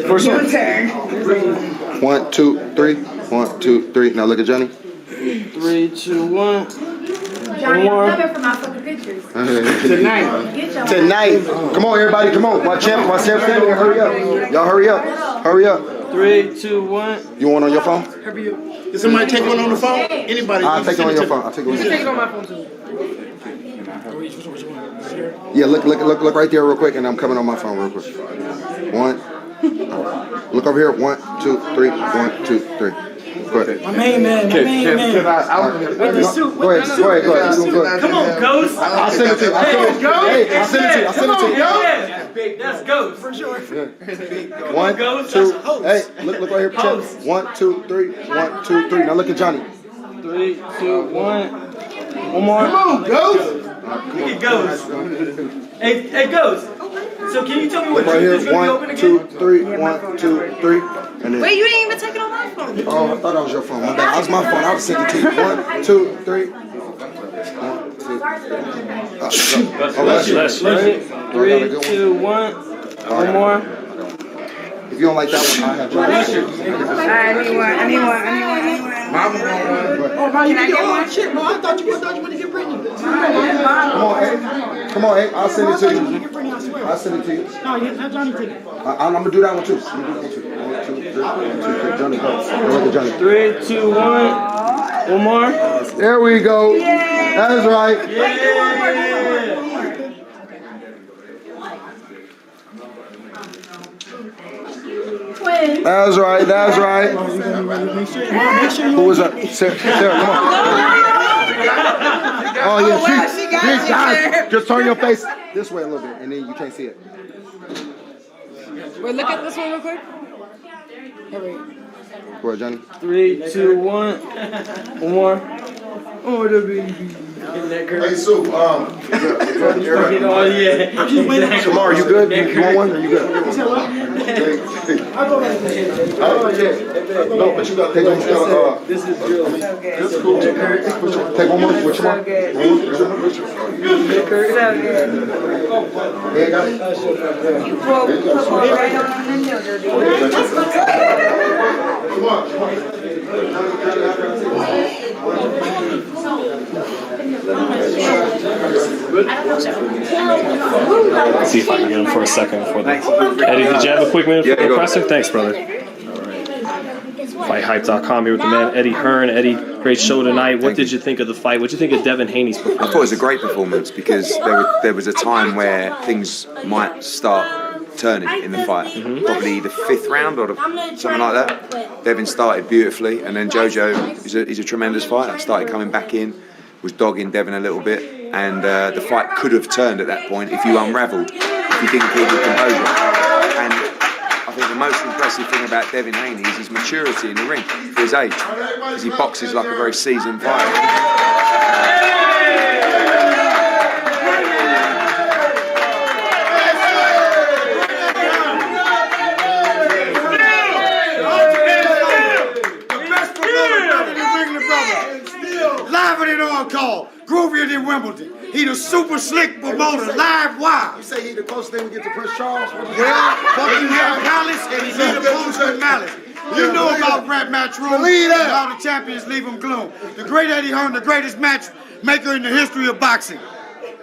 First one. 1, 2, 3. 1, 2, 3. Now look at Johnny. 3, 2, 1. Johnny, more. I'm coming for my fucking pictures. Tonight. Come on, everybody. Come on. My champ standing there. Hurry up. Y'all hurry up. 3, 2, 1. You want on your phone? Did somebody take one on the phone? Anybody? I'll take it on your phone. I'll take it on your phone. Take it on my phone too. Yeah, look right there real quick, and I'm coming on my phone real quick. 1. Look over here. 1, 2, 3. 1, 2, 3. Go ahead. My main man. With the suit. Go ahead. Come on, Ghost. I'll send it to you. I'll send it to you. That's big. That's Ghost. For sure. 1, 2. Hey, look right here, champ. 1, 2, 3. 1, 2, 3. Now look at Johnny. 3, 2, 1. One more. Come on, Ghost. Look at Ghost. Hey, Ghost. So can you tell me what Look right truth is here. going to be open 1, again? 2, 3. 1, 2, 3. And then. Wait, you didn't even take it on my phone. Oh, I thought that was your phone. My bad. That was my phone. I was sending it to you. 1, 2, 3. 1, 2. 3, 2, 1. One more. If you don't like that one, I have I need one. Oh, man, you can get one shit, man. I thought you were to get Brittany. Come on, Ed. I'll send it to you. I'll send it to you. No, let Johnny take it. I'm going to do that one too. 1, 2, 3. 1, 2, 3. Johnny, go. Johnny. 3, 2, 1. One more. There we go. That's right. Yeah. That's right. Who was that? Sarah, come on. Oh, yeah, she got just turn your face this way a little bit, and then you can't see it. Wait, look at this one real quick. Go ahead, Johnny. 3, 2, 1. One more. Oh, the baby. Hey, Sue, Oh, yeah. Shamar, you good? You want one? Or you good? No, but you got to take one. This is real. This is cool. Take one more. Which one? Yeah, got Let's see if I can get him for a second. Eddie, did you have a quick minute for the presser? Thanks, brother. FightHype.com here with the man Eddie Hearn. Eddie, great show tonight. What did you think of the fight? What did you think of Devin Haney's performance? I thought it was a great performance because there was a time where things might start turning in the fight. Probably the 5th round or something like that. Devin started beautifully, and then JoJo is a tremendous fighter. Started coming back in, was dogging Devin a little bit, and the fight could have turned at that point if you unravelled, if you didn't keep your composure. And I think the most impressive thing about Devin Haney is his maturity in the ring for his age, because he boxes like a very seasoned fighter. Live it on call. Groovier than Wimbledon. He the super slick promoter, live wire. You say he the closest thing we get to Prince Charles? Well, Buckingham Palace, and he's the opponent with malice. You know about Rap Match Room. Believe that. How the champions leave them gloom. The great Eddie Hearn, the greatest matchmaker in the history of boxing.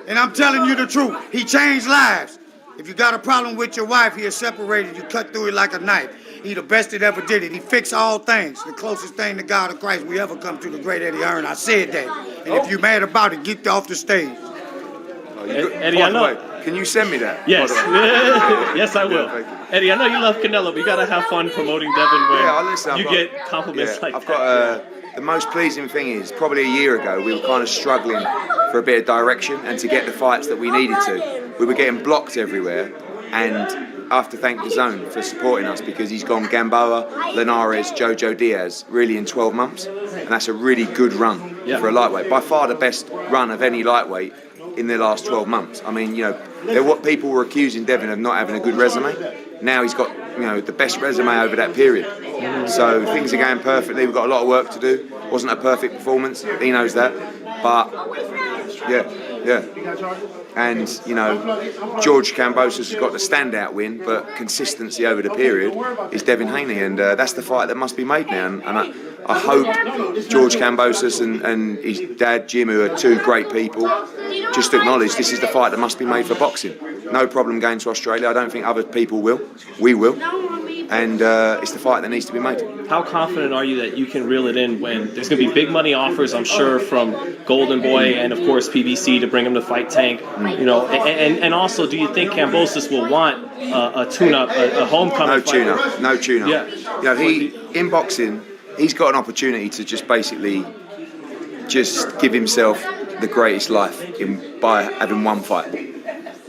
And I'm telling you the truth. He changed lives. If you got a problem with your wife, he'll separate it. You cut through it like a knife. He the best that ever did it. He fixed all things. The closest thing to God of Christ we ever come to, the great Eddie Hearn. I said that. And if you're mad about it, get off the stage. Eddie, I know. Can you send me that? Yes. Yes, I will. Eddie, I know you love Canelo, but you got to have fun promoting Devin when you get compliments like I've that. got the most pleasing thing is probably a year ago we were kind of struggling for a bit of direction and to get the fights that we needed to. We were getting blocked everywhere, and I have to thank the Zone for supporting us because he's gone Gamboa, Linares, JoJo Diaz really in 12 months, and that's a really good run for a lightweight. By far the best run of any lightweight in the last 12 months. I mean, what people were accusing Devin of not having a good resume. Now he's got, the best resume over that period. So things are going perfectly. We've got a lot of work to do. Wasn't a perfect performance. He knows that. But yeah. And George Kambosos has got the standout win, but consistency over the period is Devin Haney, and that's the fight that must be made now. And I hope George Kambosos and his dad Jim, who are two great people, just acknowledge this is the fight that must be made for boxing. No problem going to Australia. I don't think other people will. We will. And it's the fight that needs to be made. How confident are you that you can reel it in when there's going to be big money offers, I'm sure, from Golden Boy and, of course, PBC to bring him to Fight Tank? And also, do you think Kambosos will want a tune-up, a homecoming fight? No tune-up. Yeah. In boxing, he's got an opportunity to just basically just give himself the greatest life by having one fight.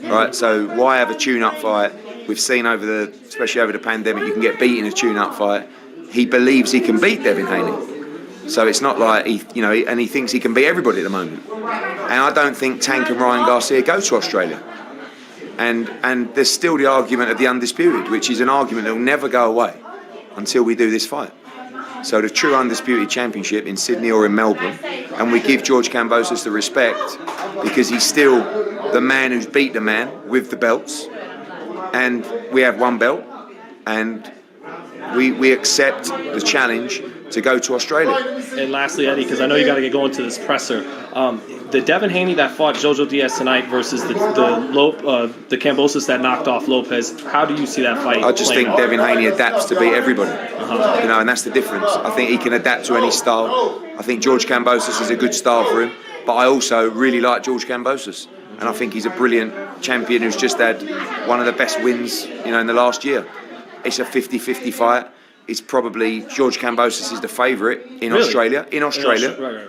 Right? So why have a tune-up fight? We've seen especially over the pandemic, you can get beat in a tune-up fight. He believes he can beat Devin Haney. So it's not like and he thinks he can beat everybody at the moment. And I don't think Tank and Ryan Garcia go to Australia. And there's still the argument of the undisputed, which is an argument that will never go away until we do this fight. So the true undisputed championship in Sydney or in Melbourne, and we give George Kambosos the respect because he's still the man who's beat the man with the belts. And we have one belt, and we accept the challenge to go to Australia. And lastly, Eddie, because I know you got to get going to this presser, the Devin Haney that fought JoJo Diaz tonight versus the Kambosos that knocked off Lopez, how do you see that fight? I just think Devin Haney adapts to beat everybody, and that's the difference. I think he can adapt to any style. I think George Kambosos is a good style for him, but I also really like George Kambosos. And I think he's a brilliant champion who's just had one of the best wins, in the last year. It's a 50-50 fight. It's probably George Kambosos is the favourite in Australia. Right.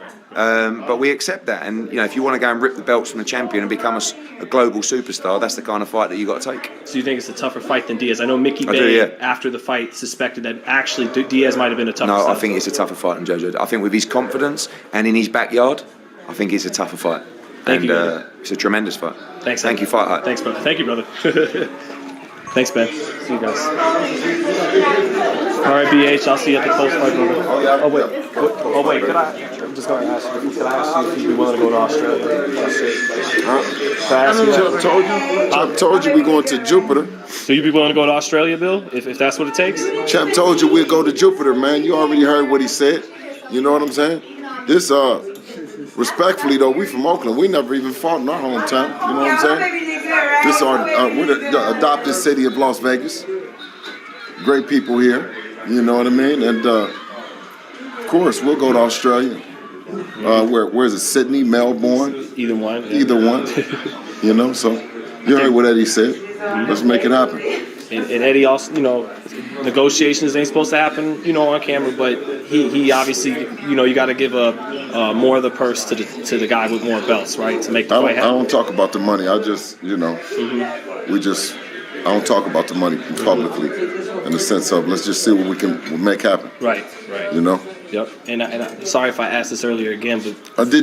But we accept that. And if you want to go and rip the belts from the champion and become a global superstar, that's the kind of fight that you got to take. So you think it's a tougher fight than Diaz? I know Mickey Bay after the fight suspected that actually Diaz might have been a tougher fight. No, I think it's a tougher fight than JoJo. I think with his confidence and in his backyard, I think it's a tougher fight. Thank you. It's a tremendous fight. Thanks. Thank you, FightHype. Thanks, brother. Thank you, brother. Thanks, Ben. See you guys. All right, BH. I'll see you at the post-fight, brother. Wait. I'm just going to ask you. Could I ask you if you'd be willing to go to Australia? Champ told you we're going to Jupiter. So you'd be willing to go to Australia, Bill, if that's what it takes? Champ told you we'd go to Jupiter, man. You already heard what he said. You know what I'm saying? This respectfully though, we from Oakland. We never even fought in our hometown. You know what I'm saying? This we're the adopted city of Las Vegas. Great people here. You know what I mean? And of course, we'll go to Australia. Where's it? Sydney, Melbourne? Either one. So you heard what Eddie said. Let's make it happen. And Eddie also, negotiations ain't supposed to happen, on camera, but he obviously, you got to give more of the purse to the guy with more belts, right, to make the fight happen. I don't talk about the money. I just, I don't talk about the money publicly in the sense of let's just see what we can make happen. Right. Yep. And I'm sorry if I asked this earlier again, but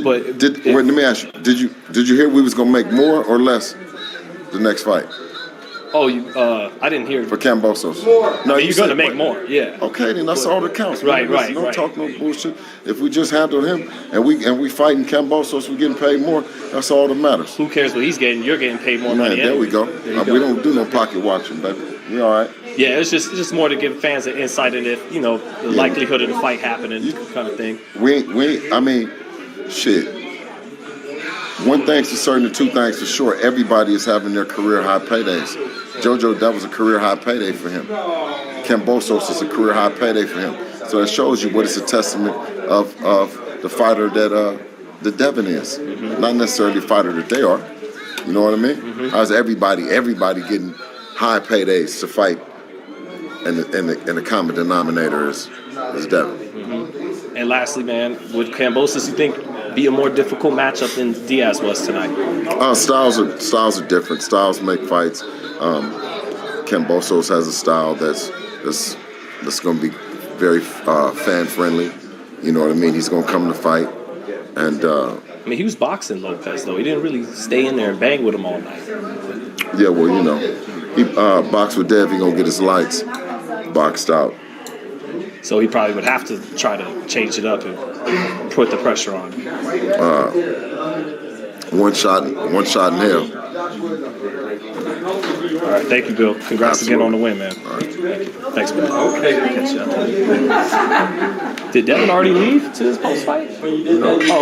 wait, let me ask you. Did you hear we was gonna make more or less the next fight? Oh, I didn't hear. For Kambosos. No, you're going to make more, yeah. Okay, then that's all that counts. Right. Don't talk no bullshit. If we just handle him and we fighting Kambosos, we getting paid more, that's all that matters. Who cares what he's getting? You're getting paid more money. There we go. We don't do no pocket watching, baby. We all right. Yeah, it's just more to give fans an insight into, the likelihood of the fight happening kind of thing. Shit. One thing's for certain and two things for sure. Everybody is having their career high paydays. JoJo, that was a career high payday for him. Kambosos is a career high payday for him. So that shows you what it's a testament of the fighter that Devin is. Not necessarily the fighter that they are. You know what I mean? How's everybody getting high paydays to fight, and the common denominator is Devin. And lastly, man, would Kambosos, you think, be a more difficult matchup than Diaz was tonight? Styles are different. Styles make fights. Kambosos has a style that's going to be very fan friendly. You know what I mean? He's going to come to fight, and I mean, he was boxing Lopez though. He didn't really stay in there and bang with him all night. Yeah, well, you know, he boxed with Dev. He gonna get his lights boxed out. So he probably would have to try to change it up and put the pressure on. One shot in hell. All right, thank you, Bill. Congrats again on the win, man. All right. Thank you. Thanks, Bill. Catch you up. Did Devin already leave to his post fight? Oh,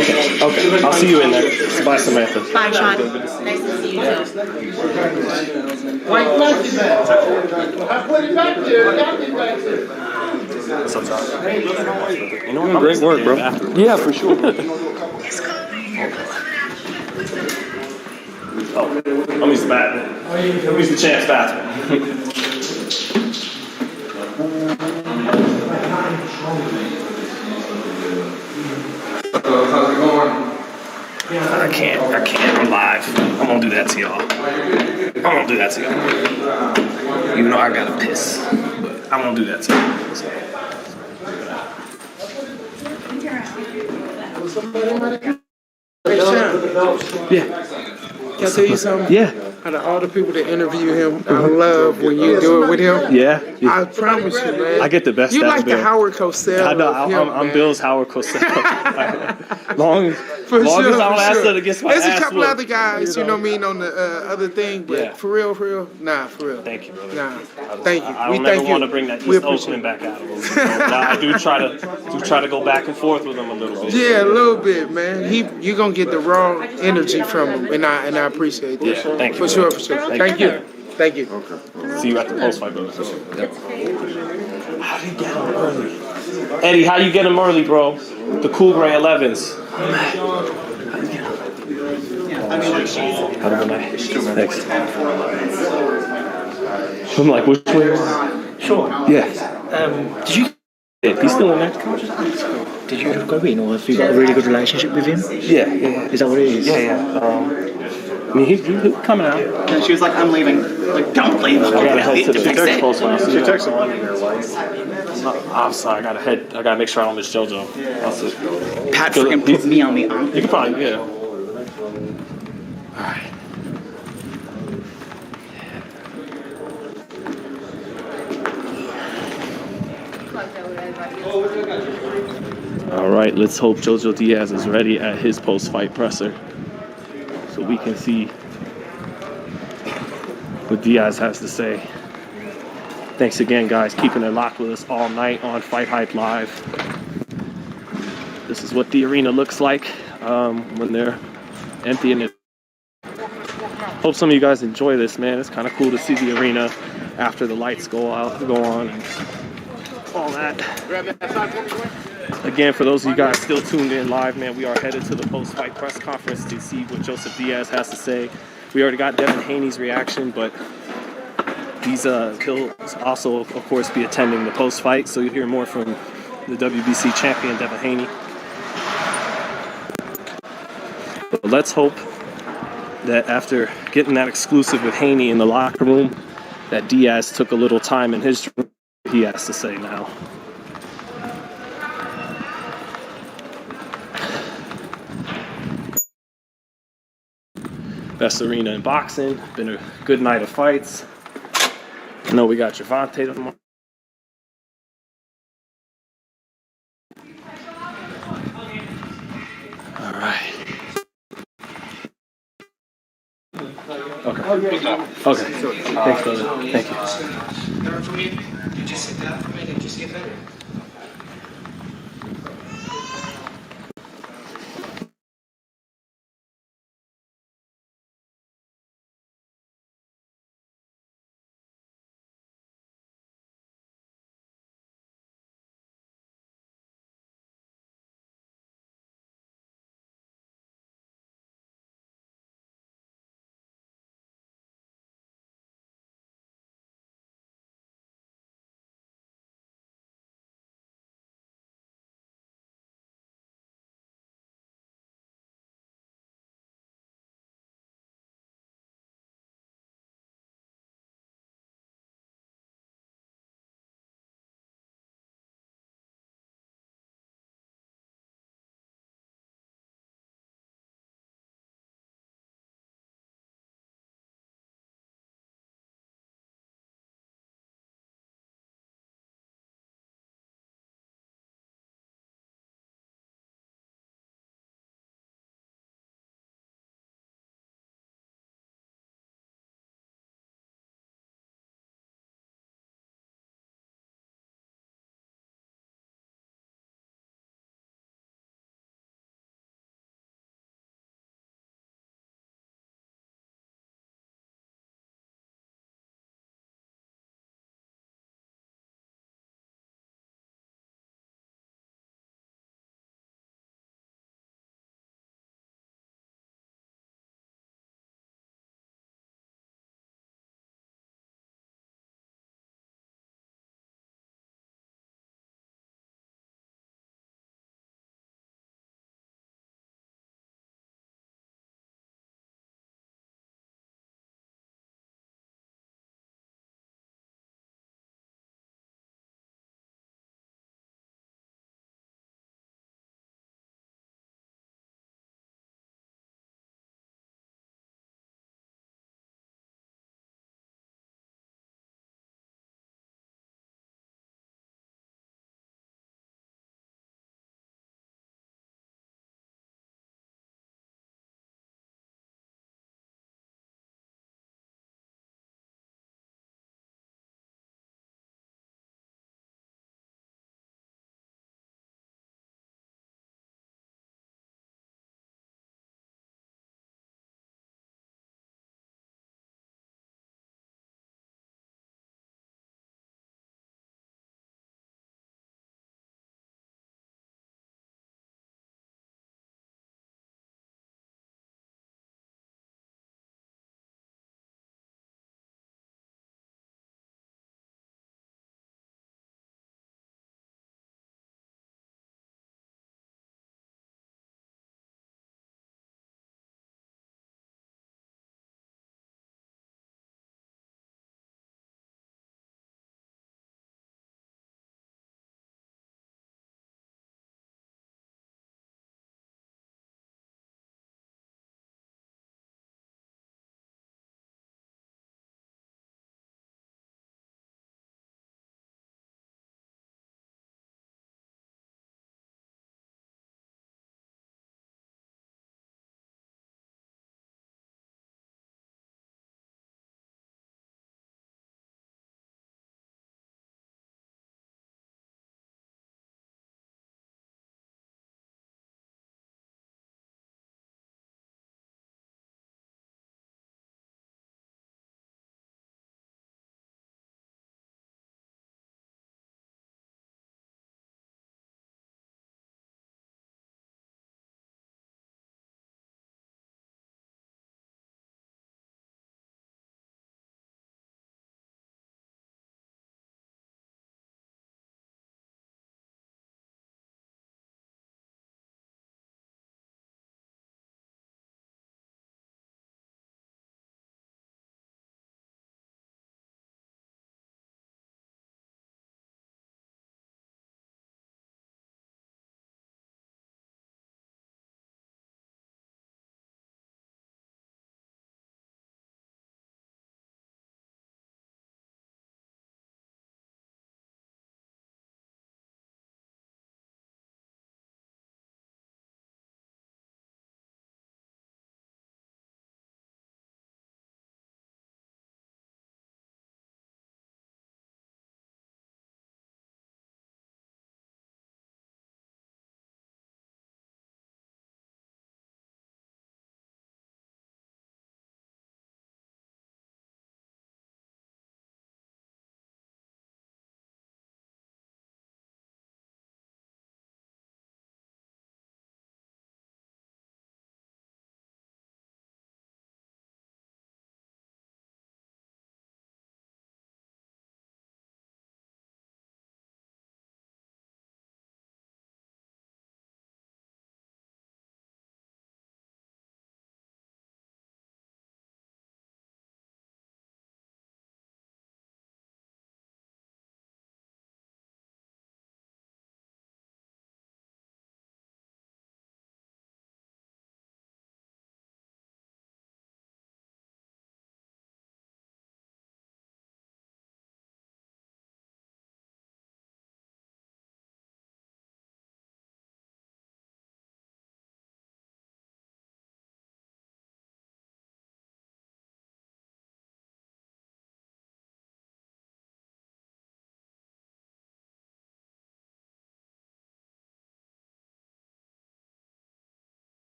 okay. Okay. I'll see you in there. Bye, Samantha. Bye, Sean. Nice to see you too. What's up, Josh? You know what? Great work, bro. Yeah, for sure. Oh, I'm used to bathroom. I'm used to Champ's bathroom. How's it going? I can't. I'm live. I'm gonna do that to y'all. Even though I gotta piss, but I'm gonna do that to y'all. So. Yeah. Can I tell you something? Yeah. Out of all the people that interview him, I love when you do it with him. Yeah. I promise you, man. I get the best. You out of like Bill. the Howard Cosell. I know. of him, I'm man. Bill's Howard Cosell. long as I don't ask her to get my There's ass a couple whooped, other guys, you know what I mean, on the other thing, but Yeah. for real, nah, for real. Thank you, brother. Nah, thank you. I We don't never thank want you. to bring that We East appreciate Oakland back out of him. But I do try to go back and forth with him a little bit. Yeah, a little bit, man. You're gonna get the raw energy from him, and I appreciate that. Yeah, thank you. For sure. Thank you. Thank you. Okay. See you at the post fight, brother. Yep. How do you get him early? Eddie, how you get him early, bro? The Cool Gray 11s. How do I? Thanks. I'm like, which way? Sure. Yeah. Did you? He's still in there. Did you ever go in, or have you got a really good relationship with him? Yeah. Is that what it is? Yeah. I mean, he's coming out. And she was like, "I'm leaving." Like, don't leave. I gotta head to the Fix it. post fight. She texted I'm sorry. I gotta make sure I don't miss JoJo. Pat freaking put me on the arm. You can probably, yeah. All right, let's hope JoJo Diaz is ready at his post-fight presser so we can see what Diaz has to say. Thanks again, guys, keeping it locked with us all night on FightHype Live. This is what the arena looks like when they're emptying it. Hope some of you guys enjoy this, man. It's kind of cool to see the arena after the lights go on, and all that. Again, for those of you guys still tuned in live, man, we are headed to the post-fight press conference to see what Joseph Diaz has to say. We already got Devin Haney's reaction, but he'll also, of course, be attending the post-fight, so you'll hear more from the WBC champion, Devin Haney. But let's hope that after getting that exclusive with Haney in the locker room, that Diaz took a little time in his room. He has to say now. Best arena in boxing. Been a good night of fights. I know we got Javante tomorrow. All right. Okay. Okay. Thanks, brother. Thank you. Just sit down for a minute, just get better.